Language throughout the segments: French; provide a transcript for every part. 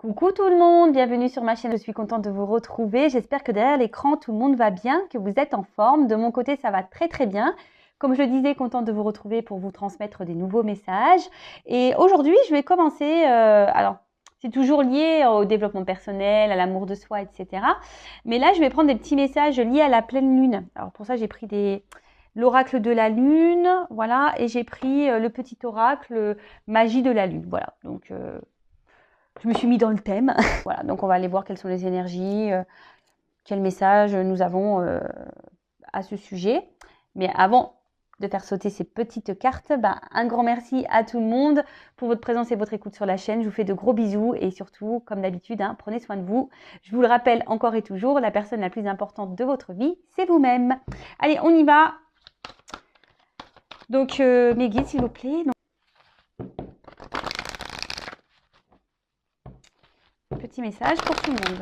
Coucou tout le monde, bienvenue sur ma chaîne, je suis contente de vous retrouver. J'espère que derrière l'écran, tout le monde va bien, que vous êtes en forme. De mon côté, ça va très très bien. Comme je le disais, contente de vous retrouver pour vous transmettre des nouveaux messages. Et aujourd'hui, je vais commencer, alors c'est toujours lié au développement personnel, à l'amour de soi, etc. Mais là, je vais prendre des petits messages liés à la pleine lune. Alors pour ça, j'ai pris l'oracle de la lune, voilà, et j'ai pris le petit oracle magie de la lune, voilà. Donc je me suis mis dans le thème. Voilà, donc on va aller voir quelles sont les énergies, quel message nous avons à ce sujet. Mais avant de faire sauter ces petites cartes, un grand merci à tout le monde pour votre présence et votre écoute sur la chaîne. Je vous fais de gros bisous et surtout, comme d'habitude, prenez soin de vous. Je vous le rappelle encore et toujours, la personne la plus importante de votre vie, c'est vous-même. Allez, on y va. Donc, mes guides, s'il vous plaît. Donc, petit message pour tout le monde.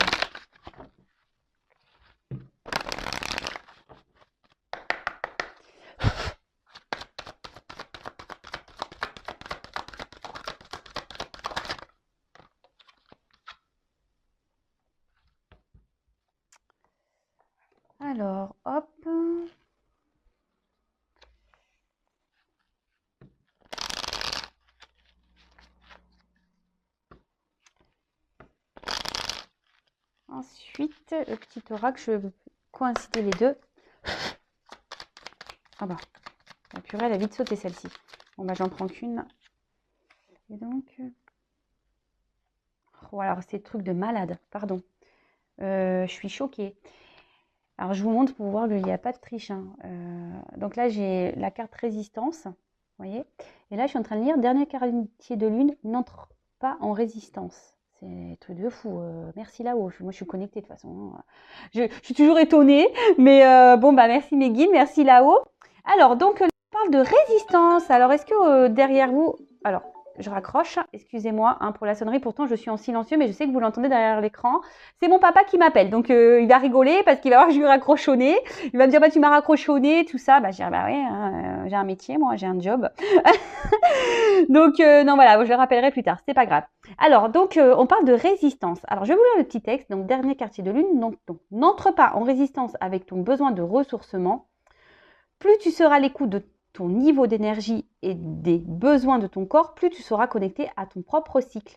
Alors, hop. Ensuite, le petit oracle, je vais coïncider les deux. Ah bah, la purée, elle a vite sauté celle-ci. Bon bah, j'en prends qu'une. Et donc, oh, alors c'est truc de malade, pardon. Je suis choquée. Alors, je vous montre pour voir qu'il n'y a pas de triche. Donc là, j'ai la carte résistance, vous voyez. Et là, je suis en train de lire, dernier quartier de lune, n'entre pas en résistance. C'est un truc de fou. Merci là-haut. Moi, je suis connectée de toute façon. Je suis toujours étonnée. Mais bon, bah merci mes guides, merci là-haut. Alors, donc, on parle de résistance. Alors, est-ce que derrière vous... Alors, je raccroche, excusez-moi pour la sonnerie. Pourtant, je suis en silencieux, mais je sais que vous l'entendez derrière l'écran. C'est mon papa qui m'appelle. Donc, il va rigoler parce qu'il va voir que je lui raccroche au nez. Il va me dire, bah, tu m'as raccroché au nez, tout ça. Bah, je dirais, bah ouais, j'ai un métier, moi, j'ai un job. Donc, non, voilà, je le rappellerai plus tard. C'est pas grave. Alors, donc, on parle de résistance. Alors, je vais vous lire le petit texte. Donc, dernier quartier de lune. Donc n'entre pas en résistance avec ton besoin de ressourcement. Plus tu seras à l'écoute de ton niveau d'énergie et des besoins de ton corps, plus tu seras connecté à ton propre cycle.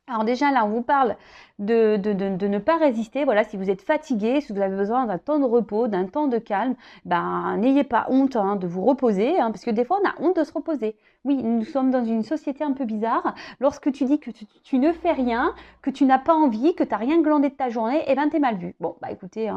Alors déjà là, on vous parle de ne pas résister. Voilà, si vous êtes fatigué, si vous avez besoin d'un temps de repos, d'un temps de calme, n'ayez pas honte de vous reposer, parce que des fois, on a honte de se reposer. Oui, nous sommes dans une société un peu bizarre. Lorsque tu dis que tu ne fais rien, que tu n'as pas envie, que tu n'as rien glandé de ta journée, eh ben, t'es mal vu. Bon, écoutez,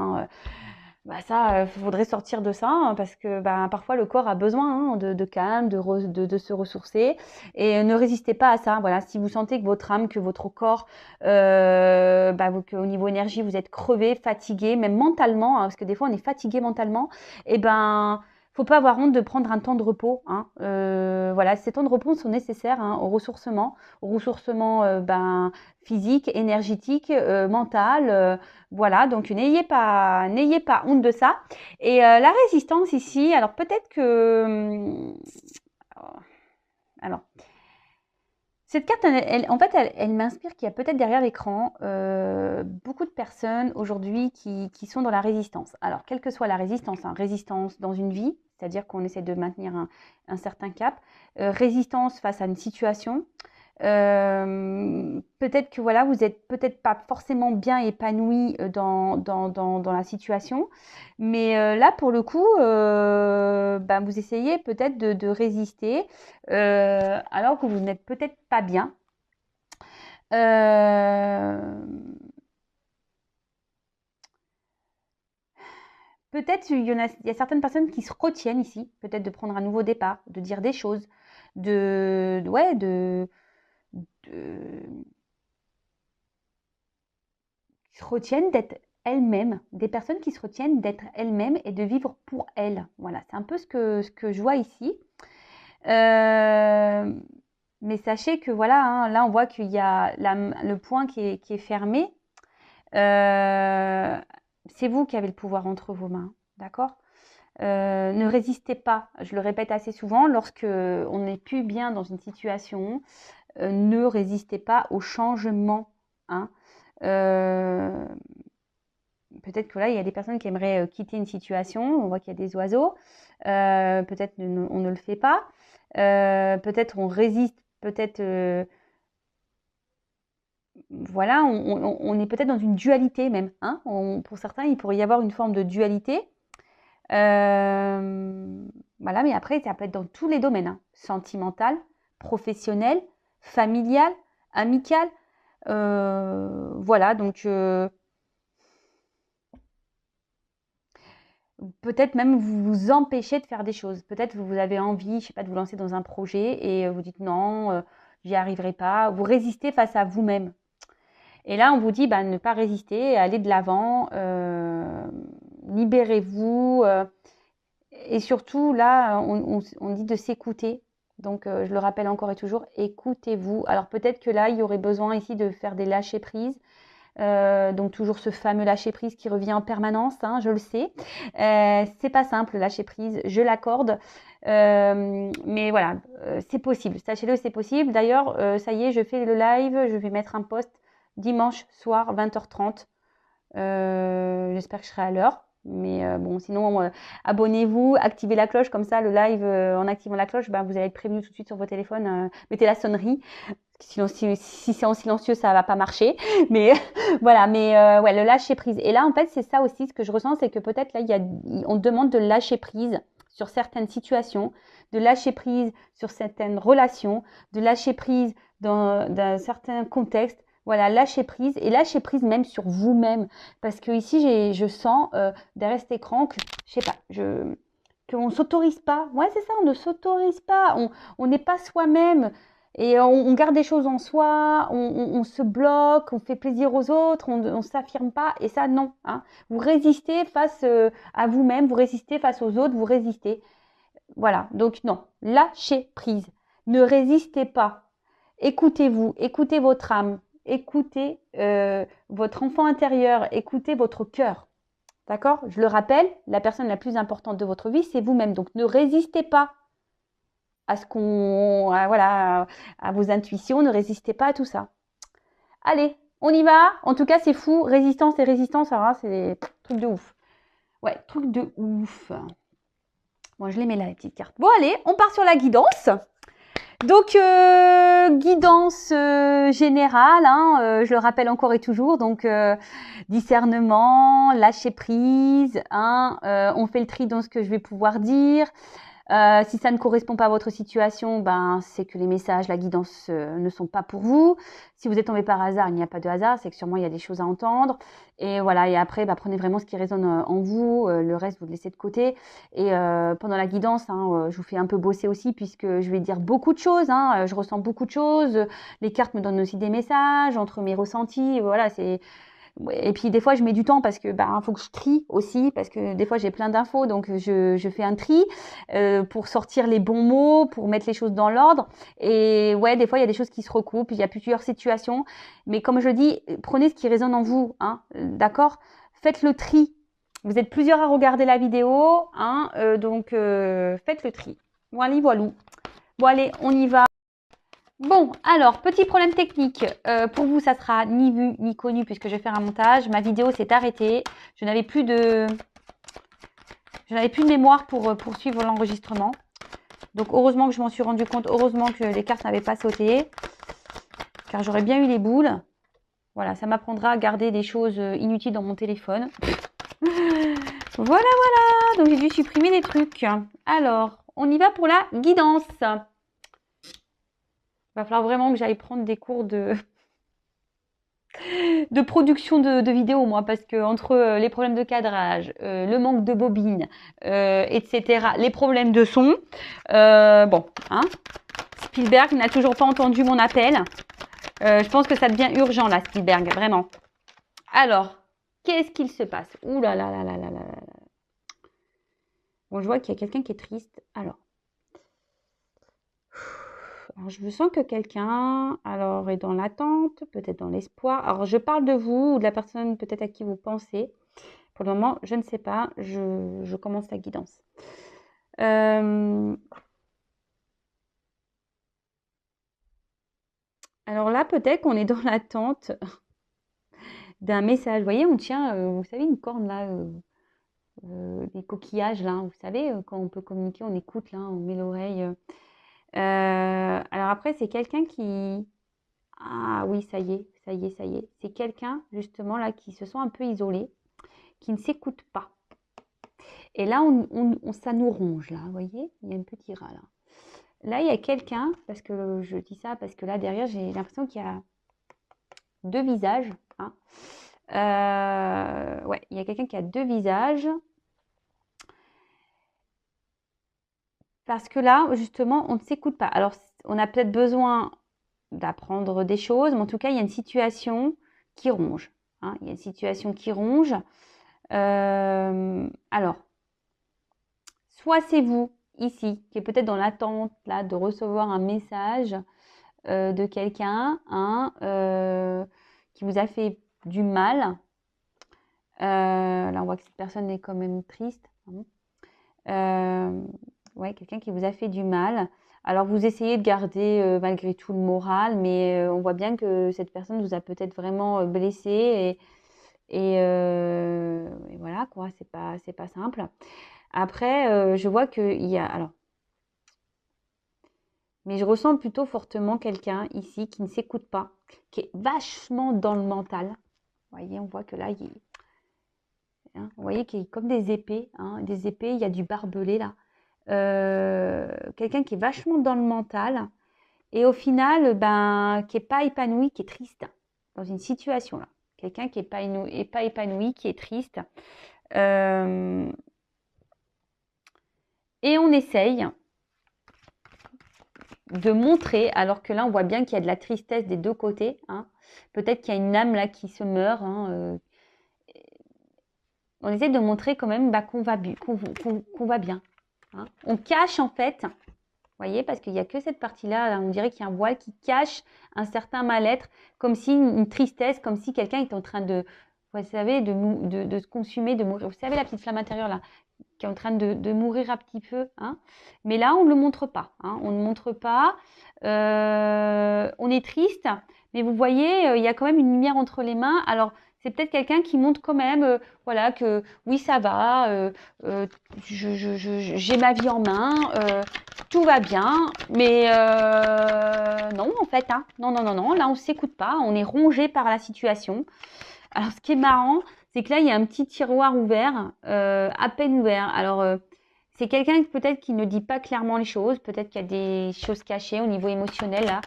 ça, faudrait sortir de ça parce que parfois le corps a besoin de calme, de se ressourcer et ne résistez pas à ça. Voilà, si vous sentez que votre âme, que votre corps, qu'au niveau énergie vous êtes crevé, fatigué, même mentalement, parce que des fois on est fatigué mentalement, et faut pas avoir honte de prendre un temps de repos. Voilà, ces temps de repos sont nécessaires au ressourcement physique, énergétique, mental. Voilà, donc n'ayez pas honte de ça. Et la résistance ici, alors peut-être que... Alors, cette carte, elle m'inspire qu'il y a peut-être derrière l'écran beaucoup de personnes aujourd'hui qui sont dans la résistance. Alors, quelle que soit la résistance, résistance dans une vie, c'est-à-dire qu'on essaie de maintenir un certain cap, résistance face à une situation, peut-être que voilà, vous êtes peut-être pas forcément bien épanoui dans la situation, mais là pour le coup, vous essayez peut-être de résister alors que vous n'êtes peut-être pas bien. Peut-être il y a certaines personnes qui se retiennent ici, peut-être de prendre un nouveau départ, de dire des choses, qui se retiennent d'être elles-mêmes, des personnes qui se retiennent d'être elles-mêmes et de vivre pour elles. Voilà, c'est un peu ce que je vois ici. Mais sachez que voilà, là on voit qu'il y a le point qui est fermé. C'est vous qui avez le pouvoir entre vos mains, d'accord ? Ne résistez pas, je le répète assez souvent, lorsque on n'est plus bien dans une situation, ne résistez pas au changement hein. Peut-être que là, il y a des personnes qui aimeraient quitter une situation. On voit qu'il y a des oiseaux. Peut-être on ne le fait pas. Peut-être on résiste. Peut-être, voilà, on est peut-être dans une dualité même, hein. Pour certains, il pourrait y avoir une forme de dualité. Voilà, mais après, ça peut être dans tous les domaines, hein. Sentimental, professionnel, familial, amical. Voilà, donc peut-être même vous vous empêchez de faire des choses. Peut-être vous avez envie, je sais pas, de vous lancer dans un projet et vous dites non, j'y arriverai pas. Vous résistez face à vous-même. Et là, on vous dit, bah, ne pas résister, aller de l'avant, libérez-vous. Et surtout, là, on dit de s'écouter. Donc, je le rappelle encore et toujours, écoutez-vous. Alors, peut-être que là, il y aurait besoin ici de faire des lâcher-prises. Donc, toujours ce fameux lâcher-prise qui revient en permanence, hein, je le sais. C'est pas simple, le lâcher-prise, je l'accorde. Mais voilà, c'est possible. Sachez-le, c'est possible. D'ailleurs, ça y est, je fais le live. Je vais mettre un post dimanche soir, 20h30. J'espère que je serai à l'heure. Mais bon, sinon, abonnez-vous, activez la cloche. Comme ça, le live, en activant la cloche, ben, vous allez être prévenu tout de suite sur vos téléphones. Mettez la sonnerie. Sinon, si c'est en silencieux, ça va pas marcher. Mais voilà, mais ouais, le lâcher prise. Et là, en fait, c'est ça aussi ce que je ressens, c'est que peut-être là, on demande de lâcher prise sur certaines situations, de lâcher prise sur certaines relations, de lâcher prise dans certain contexte. Voilà, lâcher prise et lâcher prise même sur vous-même. Parce que ici, je sens derrière cet écran que, je sais pas, qu'on ne s'autorise pas. Ouais, c'est ça, on ne s'autorise pas. On n'est pas soi-même. Et on garde des choses en soi, on se bloque, on fait plaisir aux autres, on ne s'affirme pas. Et ça, non, hein. Vous résistez face à vous-même, vous résistez face aux autres, vous résistez. Voilà, donc non, lâchez prise. Ne résistez pas. Écoutez-vous, écoutez votre âme, écoutez votre enfant intérieur, écoutez votre cœur. D'accord? Je le rappelle, la personne la plus importante de votre vie, c'est vous-même. Donc ne résistez pas à voilà, à vos intuitions, ne résistez pas à tout ça. Allez, on y va. En tout cas, c'est fou. Résistance et résistance, alors là, c'est des trucs de ouf. Ouais, trucs de ouf. Bon, je les mets là, les petites cartes. Bon, allez, on part sur la guidance. Donc, guidance générale, hein, je le rappelle encore et toujours. Donc, discernement, lâcher prise, hein, on fait le tri dans ce que je vais pouvoir dire. Si ça ne correspond pas à votre situation, ben, c'est que les messages, la guidance ne sont pas pour vous. Si vous êtes tombé par hasard, il n'y a pas de hasard, c'est que sûrement il y a des choses à entendre. Et voilà, et après, bah, prenez vraiment ce qui résonne en vous, le reste, vous le laissez de côté. Et pendant la guidance, hein, je vous fais un peu bosser aussi, puisque je vais dire beaucoup de choses, hein, je ressens beaucoup de choses. Les cartes me donnent aussi des messages entre mes ressentis. Voilà, c'est... Et puis des fois je mets du temps parce que faut que je trie aussi, parce que des fois j'ai plein d'infos, donc je fais un tri pour sortir les bons mots, pour mettre les choses dans l'ordre. Et ouais, des fois il y a des choses qui se recoupent, il y a plusieurs situations, mais comme je dis, prenez ce qui résonne en vous, hein, d'accord? Faites le tri. Vous êtes plusieurs à regarder la vidéo, hein, donc faites le tri. Voilà, voilou. Bon allez, on y va. Bon, alors, petit problème technique. Pour vous, ça sera ni vu ni connu puisque je vais faire un montage. Ma vidéo s'est arrêtée. Je n'avais plus de mémoire pour poursuivre l'enregistrement. Donc, heureusement que je m'en suis rendu compte. Heureusement que les cartes n'avaient pas sauté. Car j'aurais bien eu les boules. Voilà, ça m'apprendra à garder des choses inutiles dans mon téléphone. Voilà, voilà. Donc, j'ai dû supprimer des trucs. Alors, on y va pour la guidance. Il va falloir vraiment que j'aille prendre des cours de production de vidéos, moi, parce que entre les problèmes de cadrage, le manque de bobines, etc., les problèmes de son, bon, hein, Spielberg n'a toujours pas entendu mon appel. Je pense que ça devient urgent, là, Spielberg, vraiment. Alors, qu'est-ce qu'il se passe? Ouh là là là là là là là. Bon, je vois qu'il y a quelqu'un qui est triste. Alors, je sens que quelqu'un est dans l'attente, peut-être dans l'espoir. Alors, je parle de vous ou de la personne peut-être à qui vous pensez. Pour le moment, je ne sais pas. Je commence la guidance. Alors là, peut-être qu'on est dans l'attente. d'un message. Vous voyez, on tient, vous savez, une corne là, des coquillages là, vous savez, quand on peut communiquer, on écoute là, on met l'oreille. Alors après, c'est quelqu'un qui... Ah oui, ça y est, ça y est, ça y est. C'est quelqu'un justement là qui se sent un peu isolé, qui ne s'écoute pas. Et là, ça nous ronge là, vous voyez, il y a un petit rat là. Là, il y a quelqu'un, parce que je dis ça, parce que là derrière, j'ai l'impression qu'il y a deux visages. Hein. Ouais, il y a quelqu'un qui a deux visages. Parce que là, justement, on ne s'écoute pas. Alors, on a peut-être besoin d'apprendre des choses, mais en tout cas, il y a une situation qui ronge. Hein. Il y a une situation qui ronge. Alors, soit c'est vous, ici, qui est peut-être dans l'attente là, de recevoir un message de quelqu'un hein, qui vous a fait du mal. Là, on voit que cette personne est quand même triste. Ouais, quelqu'un qui vous a fait du mal. Alors, vous essayez de garder malgré tout le moral, mais on voit bien que cette personne vous a peut-être vraiment blessé et voilà, quoi, c'est pas simple. Après, je vois qu'il y a... Alors, mais je ressens plutôt fortement quelqu'un ici qui ne s'écoute pas, qui est vachement dans le mental. Vous voyez, on voit que là, hein, vous voyez qu'il y a comme des épées, hein, il y a du barbelé là. Quelqu'un qui est vachement dans le mental et au final, ben, qui n'est pas épanoui, qui est triste dans une situation là. Quelqu'un qui n'est pas épanoui, qui est triste. Et on essaye de montrer, alors que là, on voit bien qu'il y a de la tristesse des deux côtés. Hein. Peut-être qu'il y a une âme là qui se meurt. Hein, on essaie de montrer quand même bah, qu'on va bien. Hein. On cache en fait, vous voyez, parce qu'il n'y a que cette partie-là, on dirait qu'il y a un voile qui cache un certain mal-être, comme si une tristesse, comme si quelqu'un était en train de, vous savez, de se consumer, de mourir. Vous savez, la petite flamme intérieure là, qui est en train de mourir un petit peu. Hein. Mais là, on ne le montre pas. Hein. On ne montre pas. On est triste, mais vous voyez, il y a quand même une lumière entre les mains. Alors, c'est peut-être quelqu'un qui montre quand même, voilà, que oui, ça va, j'ai ma vie en main, tout va bien, mais non, en fait, hein, non, non, non, non, là, on ne s'écoute pas, on est rongé par la situation. Alors, ce qui est marrant, c'est que là, il y a un petit tiroir ouvert, à peine ouvert. Alors, c'est quelqu'un peut-être qui ne dit pas clairement les choses, peut-être qu'il y a des choses cachées au niveau émotionnel, là.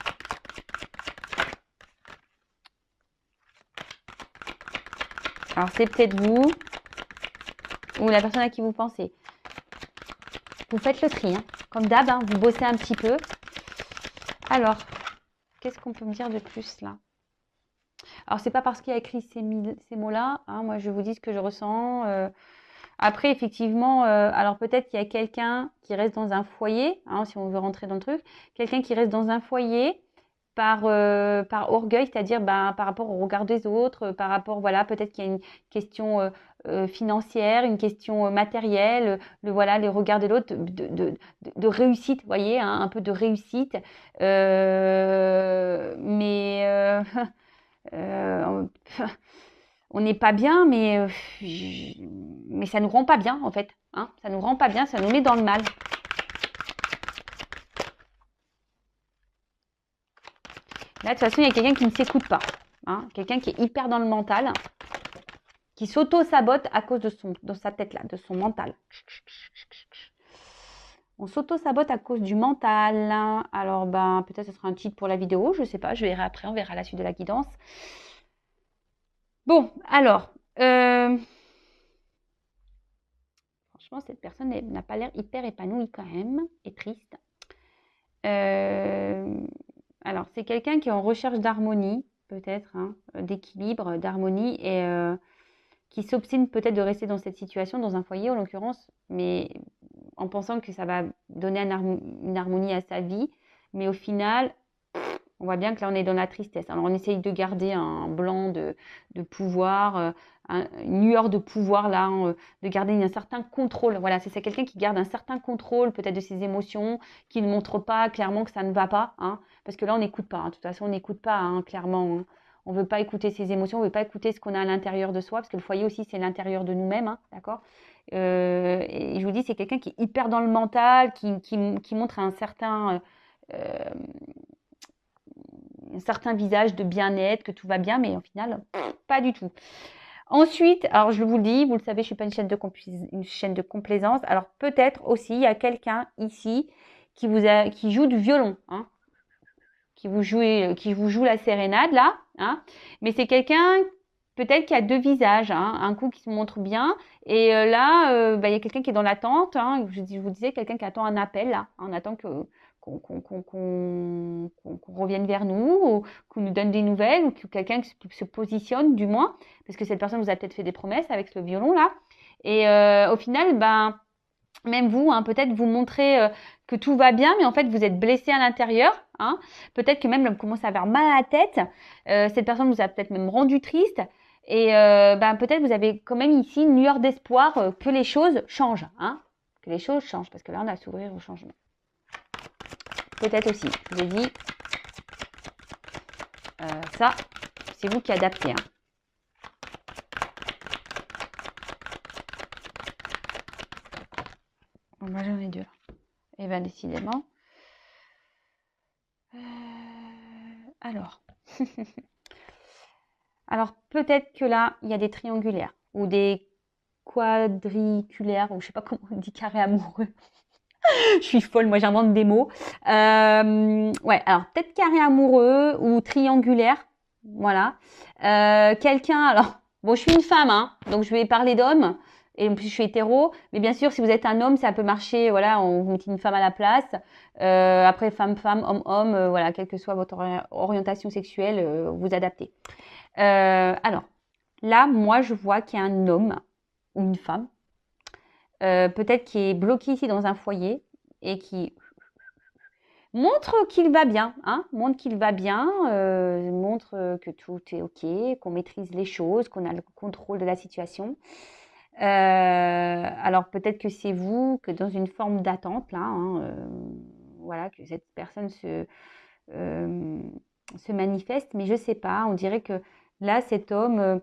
Alors, c'est peut-être vous ou la personne à qui vous pensez. Vous faites le tri, hein. Comme d'hab, hein, vous bossez un petit peu. Alors, qu'est-ce qu'on peut me dire de plus, là? Alors, c'est pas parce qu'il y a écrit ces mots-là. Hein, moi, je vous dis ce que je ressens. Après, effectivement, alors peut-être qu'il y a quelqu'un qui reste dans un foyer, hein, si on veut rentrer dans le truc. Quelqu'un qui reste dans un foyer par orgueil, c'est-à-dire ben, par rapport au regard des autres, par rapport, voilà, peut-être qu'il y a une question financière, une question matérielle, voilà, les regards de l'autre, de réussite, vous voyez, hein, un peu de réussite. Mais on n'est pas bien, mais ça nous rend pas bien, en fait. Hein, ça nous rend pas bien, ça nous met dans le mal. Là, de toute façon, il y a quelqu'un qui ne s'écoute pas. Hein, quelqu'un qui est hyper dans le mental, qui s'auto-sabote à cause de sa tête-là, de son mental. On s'auto-sabote à cause du mental. Alors, ben, peut-être ce sera un titre pour la vidéo, je ne sais pas, je verrai après, on verra la suite de la guidance. Bon, alors, franchement, cette personne n'a pas l'air hyper épanouie quand même, et triste. Alors, c'est quelqu'un qui est en recherche d'harmonie, peut-être, hein, d'équilibre, d'harmonie, et qui s'obstine peut-être de rester dans cette situation, dans un foyer en l'occurrence, mais en pensant que ça va donner une harmonie à sa vie. Mais au final, on voit bien que là, on est dans la tristesse. Alors, on essaye de garder un blanc de pouvoir, une lueur de pouvoir, là, hein, de garder un certain contrôle. Voilà, c'est quelqu'un qui garde un certain contrôle, peut-être de ses émotions, qui ne montre pas clairement que ça ne va pas. Hein, parce que là, on n'écoute pas. Hein, de toute façon, on n'écoute pas, hein, clairement. Hein. On ne veut pas écouter ses émotions, on ne veut pas écouter ce qu'on a à l'intérieur de soi, parce que le foyer aussi, c'est l'intérieur de nous-mêmes, hein, d'accord? Et je vous dis, c'est quelqu'un qui est hyper dans le mental, qui montre euh, un certain visage de bien-être, que tout va bien, mais au final, pas du tout. Ensuite, alors je vous le dis, vous le savez, je ne suis pas une chaîne de complaisance. Alors peut-être aussi, il y a quelqu'un ici qui joue du violon, hein, qui vous joue la sérénade là, hein, mais c'est quelqu'un peut-être qui a deux visages, hein, un coup qui se montre bien, et là, il y a quelqu'un qui est dans l'attente, hein, je vous disais, quelqu'un qui attend un appel là, on attend qu'on revienne vers nous, ou qu'on nous donne des nouvelles, ou que quelqu'un qui se positionne du moins, parce que cette personne vous a peut-être fait des promesses avec le violon là, et au final, même vous, hein, peut-être vous montrez que tout va bien, mais en fait vous êtes blessé à l'intérieur. Hein. Peut-être que même vous commencez à avoir mal à la tête. Cette personne vous a peut-être même rendu triste. Et peut-être vous avez quand même ici une lueur d'espoir que les choses changent. Hein. Que les choses changent. Parce que là, on a à s'ouvrir au changement. Peut-être aussi. Je vous ai dit, ça, c'est vous qui adaptez. Hein. Bon, moi, j'en ai deux là. Et bien, décidément. Alors. Alors, peut-être que là, il y a des triangulaires ou des quadriculaires, ou je sais pas comment on dit, carré amoureux. Je suis folle, moi j'invente des mots. Ouais, alors peut-être carré amoureux ou triangulaire. Voilà. Quelqu'un, alors, bon, je suis une femme, hein, donc je vais parler d'homme. Et en plus, je suis hétéro. Mais bien sûr, si vous êtes un homme, ça peut marcher. Voilà, on vous met une femme à la place. Après, femme, homme, voilà, quelle que soit votre orientation sexuelle, vous adaptez. Alors, là, moi, je vois qu'il y a un homme ou une femme, peut-être qui est bloqué ici dans un foyer et qui montre qu'il va bien, hein, montre qu'il va bien, montre que tout est OK, qu'on maîtrise les choses, qu'on a le contrôle de la situation. Alors, peut-être que c'est vous, que dans une forme d'attente, là, hein, voilà, que cette personne se manifeste, mais je ne sais pas, on dirait que là, cet homme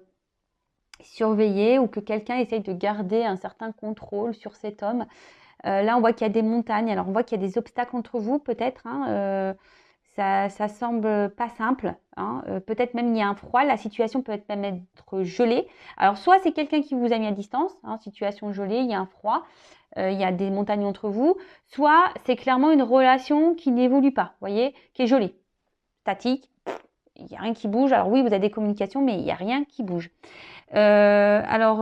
surveillé ou que quelqu'un essaye de garder un certain contrôle sur cet homme. Là, on voit qu'il y a des montagnes, alors on voit qu'il y a des obstacles entre vous peut-être, hein, ça semble pas simple, hein, peut-être même il y a un froid, la situation peut même être gelée. Alors soit c'est quelqu'un qui vous a mis à distance, hein, situation gelée, il y a un froid, il y a des montagnes entre vous, soit c'est clairement une relation qui n'évolue pas, vous voyez, qui est gelée, statique, il n'y a rien qui bouge. Alors oui, vous avez des communications, mais il n'y a rien qui bouge. Alors,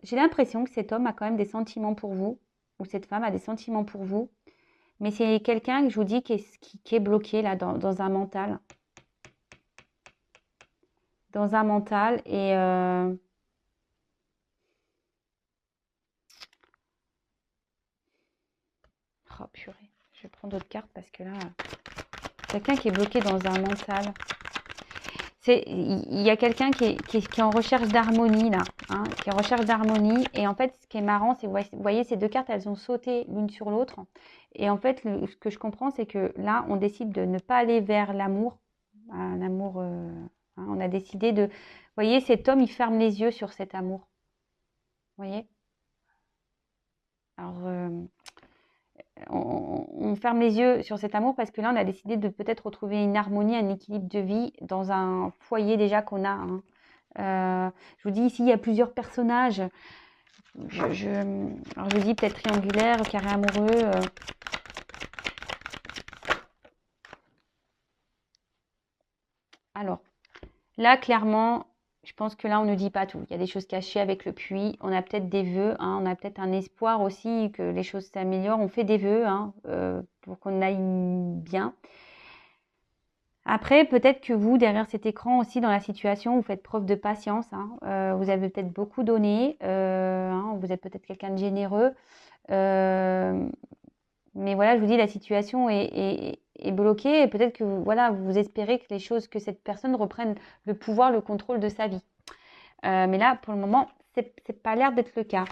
j'ai l'impression que cet homme a quand même des sentiments pour vous, ou cette femme a des sentiments pour vous, mais c'est quelqu'un que je vous dis qui est bloqué là dans un mental. Dans un mental et oh purée, je vais prendre d'autres cartes parce que là, quelqu'un qui est bloqué dans un mental. Il y a quelqu'un qui est en recherche d'harmonie là, hein, qui est en recherche d'harmonie. Et en fait, ce qui est marrant, c'est vous voyez ces deux cartes, elles ont sauté l'une sur l'autre. Et en fait, ce que je comprends, c'est que là, on décide de ne pas aller vers l'amour, un amour. Hein, on a décidé de, vous voyez, cet homme, il ferme les yeux sur cet amour. Vous voyez. Alors, on ferme les yeux sur cet amour parce que là, on a décidé de peut-être retrouver une harmonie, un équilibre de vie dans un foyer déjà qu'on a. Hein. Je vous dis ici, il y a plusieurs personnages. Alors je vous dis peut-être triangulaire, carré amoureux. Alors, là, clairement, je pense que là, on ne dit pas tout. Il y a des choses cachées avec le puits. On a peut-être des vœux. Hein, on a peut-être un espoir aussi que les choses s'améliorent. On fait des vœux hein, pour qu'on aille bien. Après, peut-être que vous, derrière cet écran aussi, dans la situation, vous faites preuve de patience. Hein. Vous avez peut-être beaucoup donné. Hein, vous êtes peut-être quelqu'un de généreux. Mais voilà, je vous dis, la situation est bloquée. Et peut-être que voilà, vous espérez que les choses, que cette personne reprenne le pouvoir, le contrôle de sa vie. Mais là, pour le moment, c'est pas l'air d'être le cas.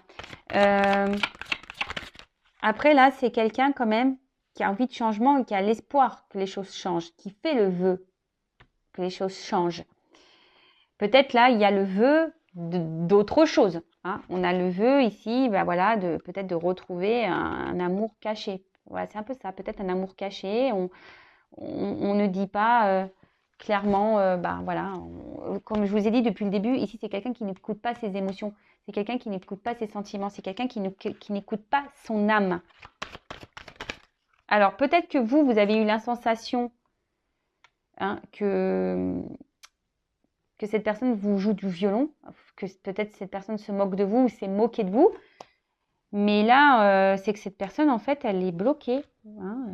Après, là, c'est quelqu'un quand même qui a envie de changement et qui a l'espoir que les choses changent, qui fait le vœu que les choses changent. Peut-être là, il y a le vœu d'autre chose. Hein. On a le vœu ici, ben voilà, peut-être de retrouver un amour caché. Voilà, c'est un peu ça, peut-être un amour caché. On ne dit pas clairement, ben voilà, comme je vous ai dit depuis le début, ici c'est quelqu'un qui n'écoute pas ses émotions, c'est quelqu'un qui n'écoute pas ses sentiments, c'est quelqu'un qui n'écoute pas son âme. Alors peut-être que vous avez eu la sensation hein, que cette personne vous joue du violon, que peut-être cette personne se moque de vous ou s'est moquée de vous. Mais là, c'est que cette personne, en fait, elle est bloquée. Hein,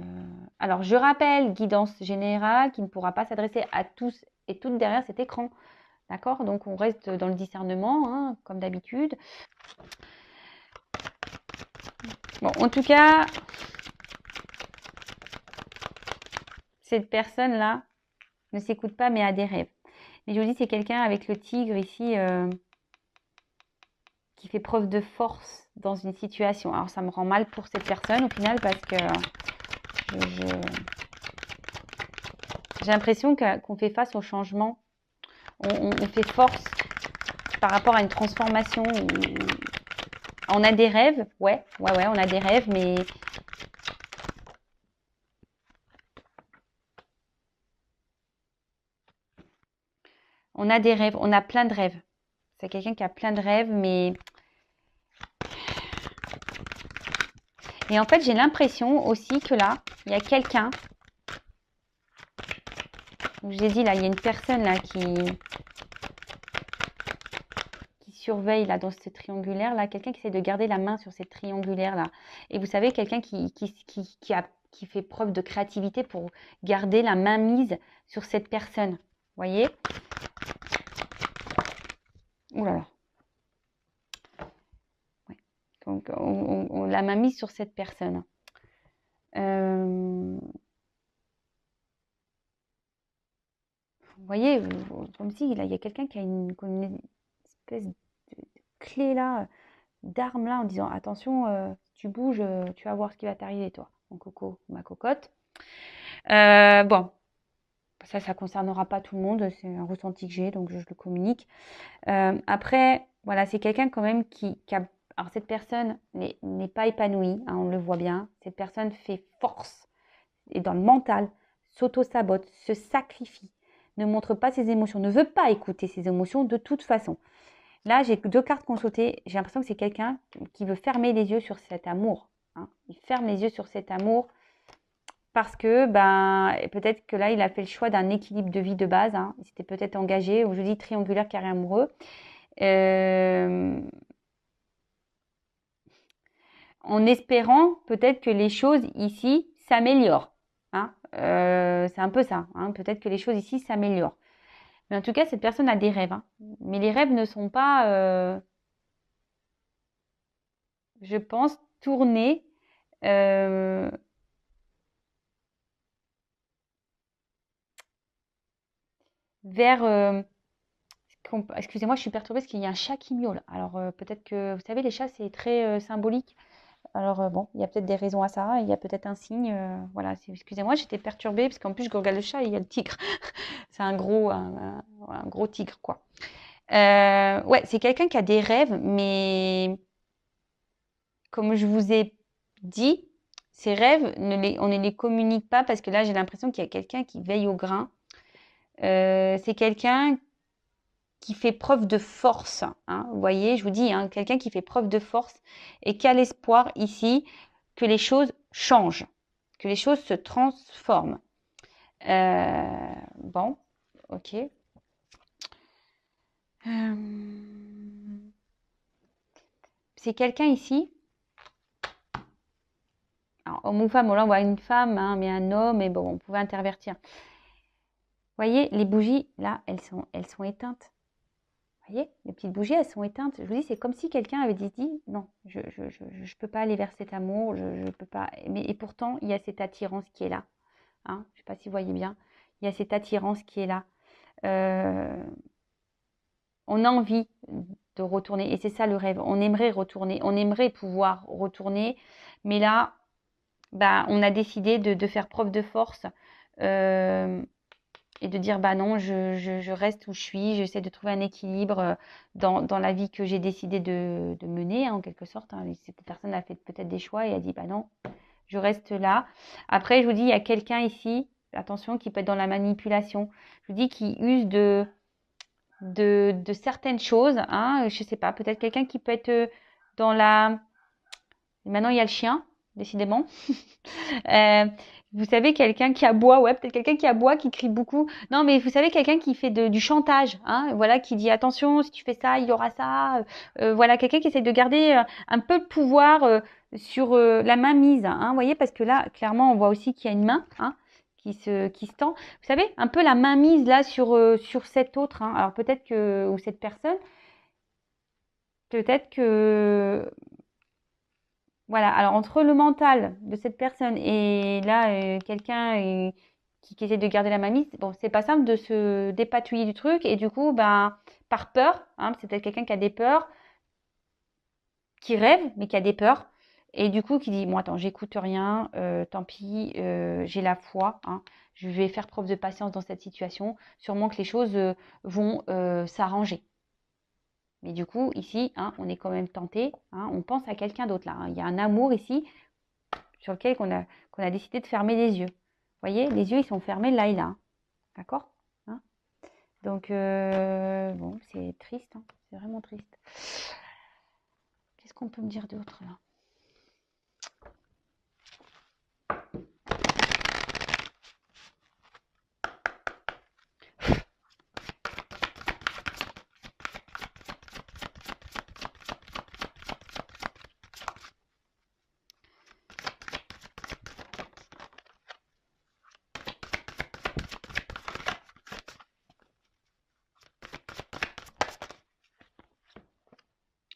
Alors, je rappelle, guidance générale qui ne pourra pas s'adresser à tous et toutes derrière cet écran. D'accord? Donc, on reste dans le discernement, hein, comme d'habitude. Bon, en tout cas, cette personne-là ne s'écoute pas, mais a des rêves. Mais je vous dis, c'est quelqu'un avec le tigre ici qui fait preuve de force dans une situation. Alors, ça me rend mal pour cette personne au final parce que j'ai l'impression qu'on fait face au changement. On fait force par rapport à une transformation. On a des rêves, ouais, on a des rêves, mais on a des rêves, on a plein de rêves. C'est quelqu'un qui a plein de rêves, mais... Et en fait, j'ai l'impression aussi que là, il y a quelqu'un... Je vous ai dit, là, il y a une personne là qui surveille là dans ce triangulaire là, quelqu'un qui essaie de garder la main sur cette triangulaire là. Et vous savez, quelqu'un qui fait preuve de créativité pour garder la main mise sur cette personne. Vous voyez? Ouh là là. Ouais. Donc, on la main mise sur cette personne. Vous voyez, comme si là, il y a quelqu'un qui a une espèce de clé là, d'arme là, en disant attention, si tu bouges, tu vas voir ce qui va t'arriver, toi, mon coco, ma cocotte. Bon, ça ne concernera pas tout le monde, c'est un ressenti que j'ai, donc je le communique. Après, voilà, c'est quelqu'un quand même qui a... Alors, cette personne n'est pas épanouie, hein, on le voit bien. Cette personne fait force, et dans le mental, s'auto-sabote, se sacrifie, ne montre pas ses émotions, ne veut pas écouter ses émotions de toute façon. Là, j'ai 2 cartes consultées. J'ai l'impression que c'est quelqu'un qui veut fermer les yeux sur cet amour. Hein. Il ferme les yeux sur cet amour parce que ben, peut-être que là, il a fait le choix d'un équilibre de vie de base. Hein. Il s'était peut-être engagé, ou je dis triangulaire carré amoureux. En espérant peut-être que les choses ici s'améliorent. Hein. C'est un peu ça. Hein. Peut-être que les choses ici s'améliorent. Mais en tout cas, cette personne a des rêves. Hein. Mais les rêves ne sont pas, je pense, tournés vers... Excusez-moi, je suis perturbée parce qu'il y a un chat qui miaule. Alors, peut-être que, vous savez, les chats, c'est très symbolique. Alors, bon, il y a peut-être des raisons à ça. Il y a peut-être un signe. Voilà, excusez-moi, j'étais perturbée parce qu'en plus, je regarde le chat et il y a le tigre. C'est un gros tigre, quoi. Ouais, c'est quelqu'un qui a des rêves, mais comme je vous ai dit, ces rêves, on ne les communique pas parce que là, j'ai l'impression qu'il y a quelqu'un qui veille au grain. C'est quelqu'un qui fait preuve de force. Hein, vous voyez, je vous dis, hein, quelqu'un qui fait preuve de force et qui a l'espoir ici que les choses changent, que les choses se transforment. Bon, ok. C'est quelqu'un ici. Alors, homme ou femme, là on voit une femme, hein, mais un homme, et bon, on pouvait intervertir. Vous voyez, les bougies, là, elles sont éteintes. Vous voyez, les petites bougies, elles sont éteintes. Je vous dis, c'est comme si quelqu'un avait dit, non, je peux pas aller vers cet amour, je peux pas. Mais, et pourtant, il y a cette attirance qui est là. Hein, je ne sais pas si vous voyez bien. Il y a cette attirance qui est là. On a envie de retourner, et c'est ça le rêve. On aimerait retourner, on aimerait pouvoir retourner, mais là, bah, on a décidé de faire preuve de force euh, et de dire bah non, je reste où je suis, j'essaie de trouver un équilibre dans la vie que j'ai décidé de mener, hein, en quelque sorte. Hein. Cette personne a fait peut-être des choix et a dit bah non, je reste là. Après, je vous dis, il y a quelqu'un ici, attention, qui peut être dans la manipulation. Je vous dis qui use de certaines choses. Hein, je sais pas, peut-être quelqu'un qui peut être dans la. Maintenant, il y a le chien, décidément. Euh, vous savez, quelqu'un qui aboie, ouais, peut-être quelqu'un qui aboie, qui crie beaucoup. Non, mais vous savez, quelqu'un qui fait du chantage, hein, voilà, qui dit attention, si tu fais ça, il y aura ça. Voilà, quelqu'un qui essaie de garder un peu de pouvoir sur la main mise, hein, vous voyez, parce que là, clairement, on voit aussi qu'il y a une main, hein, qui se tend. Vous savez, un peu la main mise là sur cet autre, hein. Alors peut-être que, ou cette personne, peut-être que voilà, alors entre le mental de cette personne et là, quelqu'un qui essaie de garder la mamie, bon, c'est pas simple de se dépatouiller du truc et du coup, ben, par peur, hein, c'est peut-être quelqu'un qui a des peurs, qui rêve, mais qui a des peurs, et du coup, qui dit, bon, attends, j'écoute rien, tant pis, j'ai la foi, hein, je vais faire preuve de patience dans cette situation, sûrement que les choses vont s'arranger. Mais du coup, ici, hein, on est quand même tenté, hein, on pense à quelqu'un d'autre là, hein. Il y a un amour ici sur lequel qu'on a décidé de fermer les yeux. Vous voyez, les yeux, ils sont fermés là et là. Hein. D'accord. Hein. Donc, bon, c'est triste. Hein. C'est vraiment triste. Qu'est-ce qu'on peut me dire d'autre là?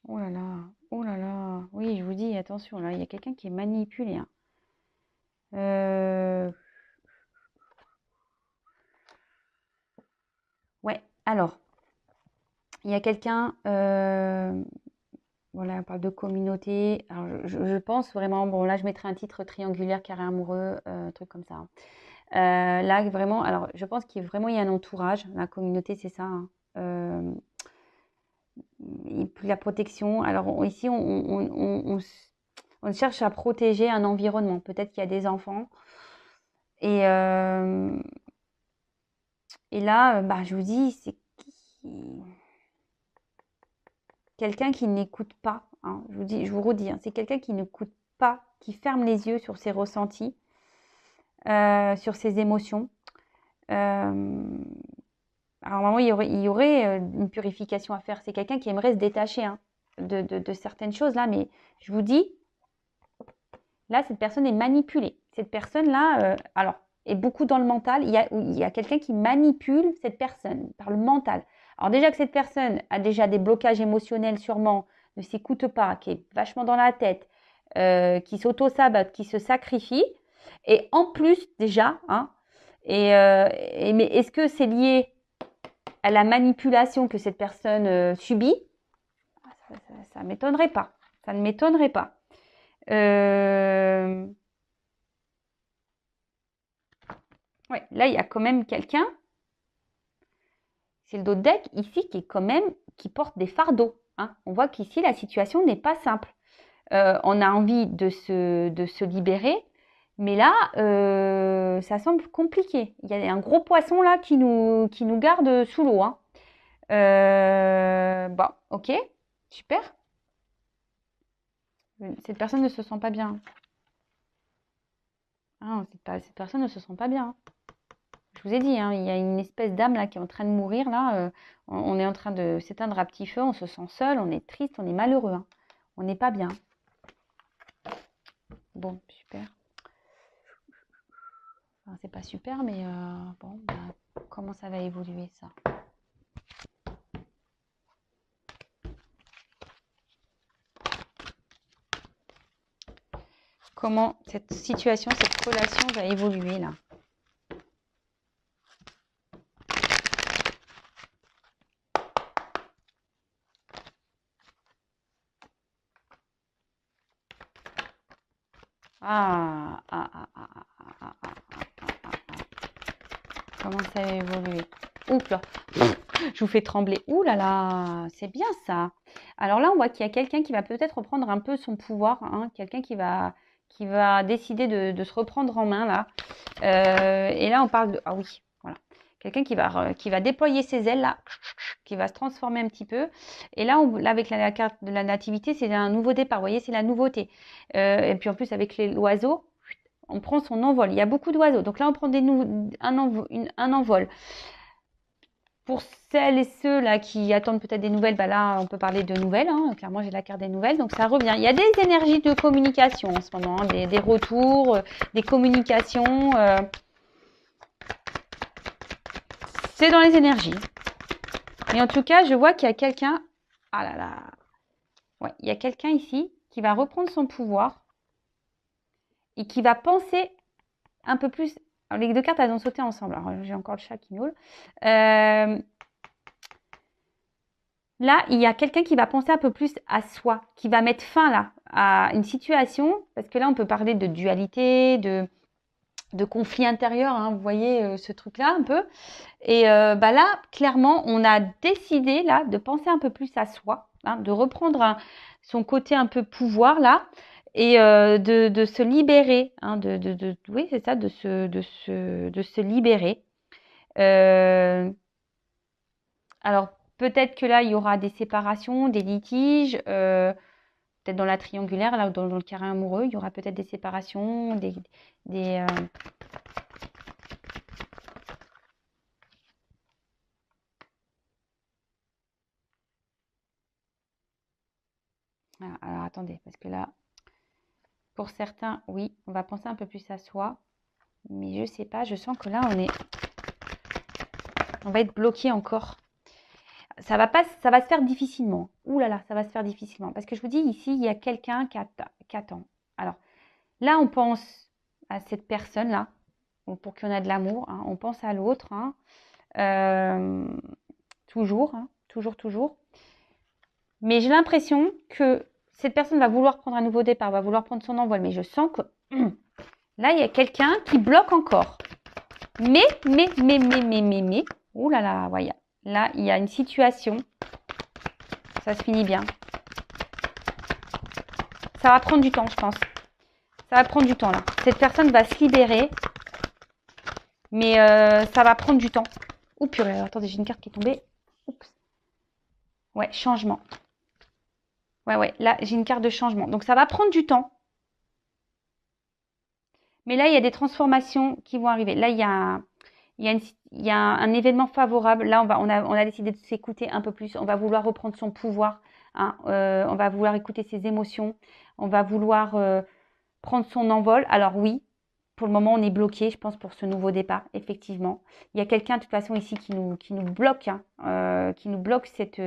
Oh là là, oh là là. Oui, je vous dis, attention, là, il y a quelqu'un qui est manipulé. Hein. Ouais, alors, il y a quelqu'un, voilà, on parle de communauté. Alors, je pense vraiment, bon, là, je mettrai un titre triangulaire, carré amoureux, un truc comme ça. Hein. Là, vraiment, alors, je pense qu'il vraiment, il y a un entourage. La communauté, c'est ça. Hein. Et puis la protection. Alors, ici, on cherche à protéger un environnement. Peut-être qu'il y a des enfants. Et, euh, et là, bah, je vous dis, c'est quelqu'un qui n'écoute pas. Hein. Je vous dis, je vous redis, hein, c'est quelqu'un qui n'écoute pas, qui ferme les yeux sur ses ressentis, sur ses émotions. Euh, alors, normalement, il y aurait une purification à faire. C'est quelqu'un qui aimerait se détacher hein, de certaines choses là, mais je vous dis, là, cette personne est manipulée. Cette personne-là, alors, est beaucoup dans le mental. Il y a quelqu'un qui manipule cette personne par le mental. Alors déjà que cette personne a déjà des blocages émotionnels sûrement, ne s'écoute pas, qui est vachement dans la tête, qui s'auto-sabote, qui se sacrifie. Et en plus, déjà, hein, mais est-ce que c'est lié à la manipulation que cette personne subit? Ça ne m'étonnerait pas. Ça ne m'étonnerait pas. Ouais, là, il y a quand même quelqu'un, c'est le dos de deck ici, qui est quand même, qui porte des fardeaux. Hein. On voit qu'ici, la situation n'est pas simple. On a envie de se libérer, mais là, ça semble compliqué. Il y a un gros poisson là qui nous garde sous l'eau. Hein. Bon, ok, super. Cette personne ne se sent pas bien. Ah, cette personne ne se sent pas bien. Hein. Je vous ai dit, hein, il y a une espèce d'âme là qui est en train de mourir. Là, on est en train de s'éteindre à petit feu. On se sent seul, on est triste, on est malheureux. Hein. On n'est pas bien. Bon, super. Enfin, c'est pas super, mais bon, comment ça va évoluer ça? Comment cette situation, cette relation va évoluer là? Ah, ah, ah, ah, ah, ah, ah, ah, ah, ah, ah. Comment ça a évolué? Oups là, je vous fais trembler. Ouh là là, c'est bien ça. Alors là, on voit qu'il y a quelqu'un qui va peut-être reprendre un peu son pouvoir, hein, quelqu'un qui va décider de se reprendre en main là. Et là, on parle de... Ah oui, voilà. Quelqu'un qui va déployer ses ailes là, qui va se transformer un petit peu. Et là, là avec la carte de la nativité, c'est un nouveau départ. Vous voyez, c'est la nouveauté. Et puis en plus, avec l'oiseau, on prend son envol. Il y a beaucoup d'oiseaux. Donc là, on prend un envol. Pour celles et ceux là qui attendent peut-être des nouvelles, bah là, on peut parler de nouvelles. Hein. Clairement, j'ai la carte des nouvelles, donc ça revient. Il y a des énergies de communication en ce moment, hein, des retours, des communications. C'est dans les énergies. Et en tout cas, je vois qu'il y a quelqu'un. Ah là là. Ouais, il y a quelqu'un ici qui va reprendre son pouvoir et qui va penser un peu plus. Alors, les deux cartes, elles ont sauté ensemble. Alors, j'ai encore le chat qui miaule. Là, il y a quelqu'un qui va penser un peu plus à soi, qui va mettre fin là à une situation, parce que là, on peut parler de dualité, de conflit intérieur, hein, vous voyez ce truc-là un peu. Et bah là, clairement, on a décidé là de penser un peu plus à soi, hein, de reprendre son côté un peu pouvoir là, et de se libérer, hein, oui, c'est ça, de se libérer. Alors, peut-être que là, il y aura des séparations, des litiges, peut-être dans la triangulaire, là, ou dans le carré amoureux, il y aura peut-être des séparations, des alors, attendez, parce que là, pour certains, oui, on va penser un peu plus à soi, mais je sais pas, je sens que là, on va être bloqué encore. Ça va se faire difficilement. Ouh là là, ça va se faire difficilement. Parce que je vous dis, ici, il y a quelqu'un qui attend. Alors, là, on pense à cette personne-là, pour qu'il y en a de l'amour. Hein, on pense à l'autre. Hein, toujours, hein, toujours. Mais j'ai l'impression que cette personne va vouloir prendre un nouveau départ, va vouloir prendre son envol. Mais je sens que là, il y a quelqu'un qui bloque encore. Mais, ouh là là, voyez. Là, il y a une situation. Ça se finit bien. Ça va prendre du temps, je pense. Ça va prendre du temps, là. Cette personne va se libérer. Mais ça va prendre du temps. Ouh, purée, attendez, j'ai une carte qui est tombée. Oups. Ouais, changement. Ouais, là, j'ai une carte de changement. Donc, ça va prendre du temps. Mais là, il y a des transformations qui vont arriver. Là, il y a un événement favorable. Là, on a décidé de s'écouter un peu plus. On va vouloir reprendre son pouvoir. Hein. On va vouloir écouter ses émotions. On va vouloir prendre son envol. Alors oui, pour le moment, on est bloqué, je pense, pour ce nouveau départ, effectivement. Il y a quelqu'un, de toute façon, ici qui nous bloque, hein, qui nous bloque cette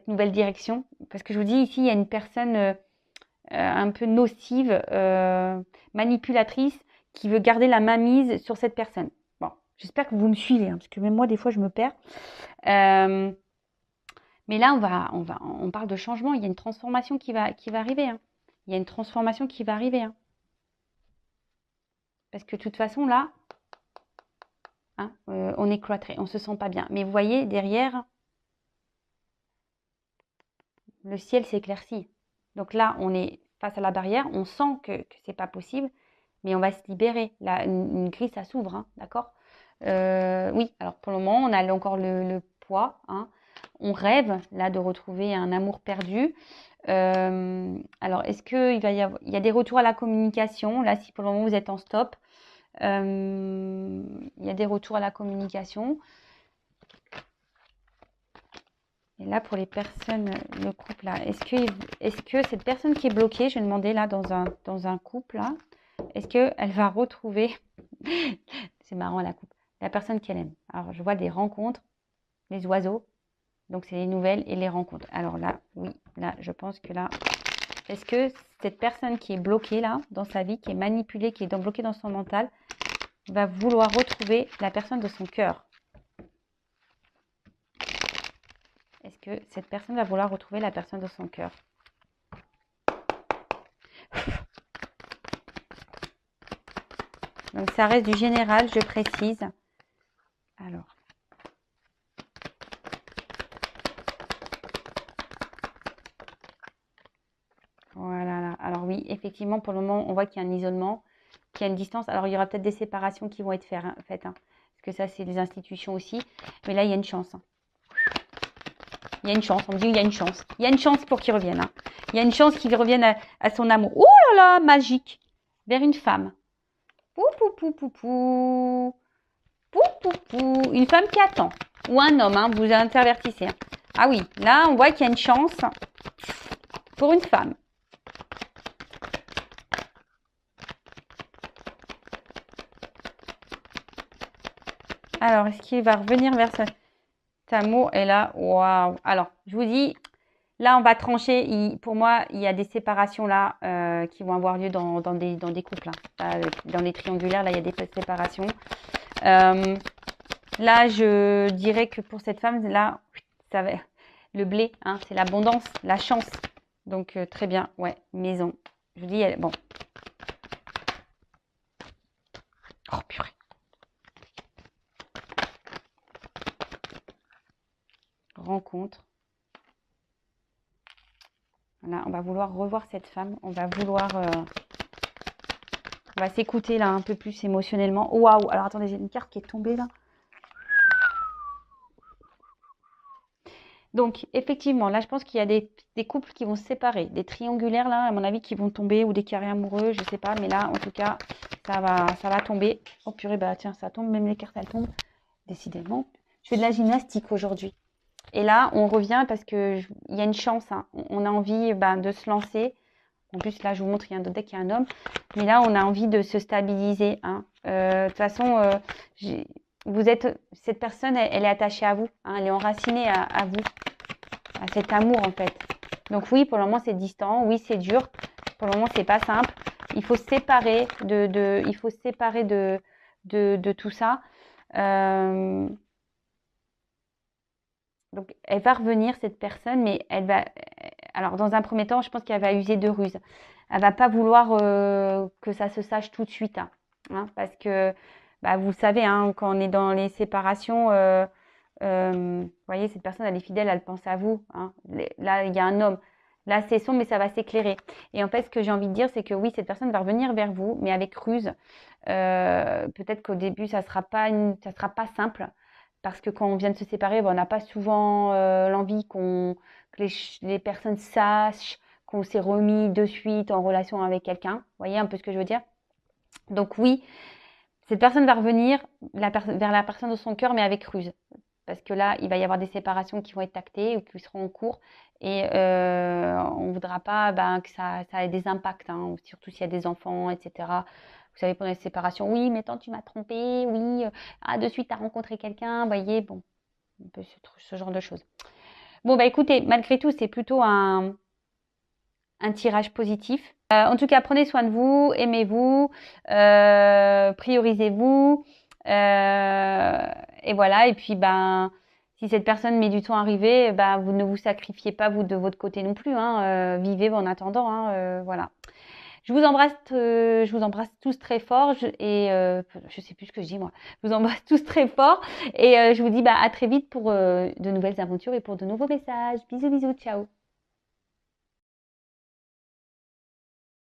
nouvelle direction. Parce que je vous dis, ici, il y a une personne un peu nocive, manipulatrice, qui veut garder la mainmise sur cette personne. Bon, j'espère que vous me suivez, hein, parce que même moi, des fois, je me perds. Mais là, on parle de changement. Il y a une transformation qui va arriver. Hein. Il y a une transformation qui va arriver. Hein. Parce que de toute façon, là, hein, on est cloîtré, on ne se sent pas bien. Mais vous voyez, derrière, le ciel s'éclaircit. Donc là, on est face à la barrière, on sent que ce n'est pas possible, mais on va se libérer. Là, une grille, ça s'ouvre, hein, d'accord. Oui, alors pour le moment, on a encore le poids. Hein. On rêve, là, de retrouver un amour perdu. Alors, est-ce qu'il il y a des retours à la communication? Là, si pour le moment, vous êtes en stop, il y a des retours à la communication. Et là, pour les personnes, le couple, là, est-ce que cette personne qui est bloquée, je vais demander là dans un couple, là, est-ce qu'elle va retrouver, c'est marrant la couple, la personne qu'elle aime. Alors, je vois des rencontres, les oiseaux, donc c'est les nouvelles et les rencontres. Alors là, oui, là, je pense que là, est-ce que cette personne qui est bloquée là, dans sa vie, qui est manipulée, qui est bloquée dans son mental, va vouloir retrouver la personne de son cœur? Est-ce que cette personne va vouloir retrouver la personne de son cœur? Donc, ça reste du général, je précise. Alors. Voilà. Alors oui, effectivement, pour le moment, on voit qu'il y a un isolement, qu'il y a une distance. Alors, il y aura peut-être des séparations qui vont être faites, hein, parce que ça, c'est des institutions aussi. Mais là, il y a une chance. Hein. Il y a une chance. On me dit il y a une chance. Il y a une chance pour qu'il revienne. Hein. Il y a une chance qu'il revienne à son amour. Ouh là là, magique. Vers une femme. Pou, pou, pou, pou, pou. Pou, pou, pou. Une femme qui attend. Ou un homme, hein, vous intervertissez. Hein. Ah oui, là, on voit qu'il y a une chance pour une femme. Alors, est-ce qu'il va revenir vers cet amour? Et là, waouh. Alors, je vous dis, là, on va trancher. Pour moi, il y a des séparations là qui vont avoir lieu dans des couples. Hein. Dans les triangulaires, là, il y a des séparations. Là, je dirais que pour cette femme, là, ça va, le blé, hein, c'est l'abondance, la chance. Donc, très bien. Ouais, maison. Je vous dis, bon. Oh, purée. Rencontre. Voilà, on va vouloir revoir cette femme. On va vouloir... on va s'écouter là un peu plus émotionnellement. Waouh! Alors attendez, j'ai une carte qui est tombée là. Donc effectivement, là je pense qu'il y a des couples qui vont se séparer. Des triangulaires là, à mon avis, qui vont tomber. Ou des carrés amoureux, je sais pas. Mais là, en tout cas, ça va tomber. Oh purée, bah tiens, ça tombe. Même les cartes, elles tombent. Décidément. Je fais de la gymnastique aujourd'hui. Et là, on revient parce qu'il y a une chance. Hein. On a envie de se lancer. En plus, là, je vous montre, il y a un deck, il y a un homme. Mais là, on a envie de se stabiliser. Hein. De toute façon, cette personne, elle est attachée à vous. Hein. Elle est enracinée à vous, à cet amour, en fait. Donc oui, pour le moment, c'est distant. Oui, c'est dur. Pour le moment, c'est pas simple. Il faut se séparer de tout ça. Donc, elle va revenir, cette personne, mais elle va... Alors, dans un premier temps, je pense qu'elle va user de ruse. Elle va pas vouloir que ça se sache tout de suite. Hein, parce que, vous savez, hein, quand on est dans les séparations, vous voyez, cette personne, elle est fidèle, elle pense à vous. Hein. Là, il y a un homme. Là, c'est sombre, mais ça va s'éclairer. Et en fait, ce que j'ai envie de dire, c'est que oui, cette personne va revenir vers vous, mais avec ruse. Peut-être qu'au début, ça sera pas simple. Parce que quand on vient de se séparer, on n'a pas souvent l'envie que les personnes sachent qu'on s'est remis de suite en relation avec quelqu'un. Vous voyez un peu ce que je veux dire? Donc oui, cette personne va revenir vers la personne de son cœur, mais avec ruse. Parce que là, il va y avoir des séparations qui vont être actées ou qui seront en cours. Et on ne voudra pas que ça ait des impacts, hein, surtout s'il y a des enfants, etc. Vous savez, pendant les séparations, oui, mais tant tu m'as trompé, oui, de suite, tu as rencontré quelqu'un, vous voyez, bon, un peu ce genre de choses. Bon, écoutez, malgré tout, c'est plutôt un tirage positif. En tout cas, prenez soin de vous, aimez-vous, priorisez-vous, et voilà. Et puis, si cette personne met du temps à arriver, vous ne vous sacrifiez pas, vous, de votre côté non plus. Hein, vivez en attendant, hein, voilà. Je vous embrasse tous très fort et je sais plus ce que je dis moi. Je vous embrasse tous très fort et je vous dis à très vite pour de nouvelles aventures et pour de nouveaux messages. Bisous, bisous, ciao.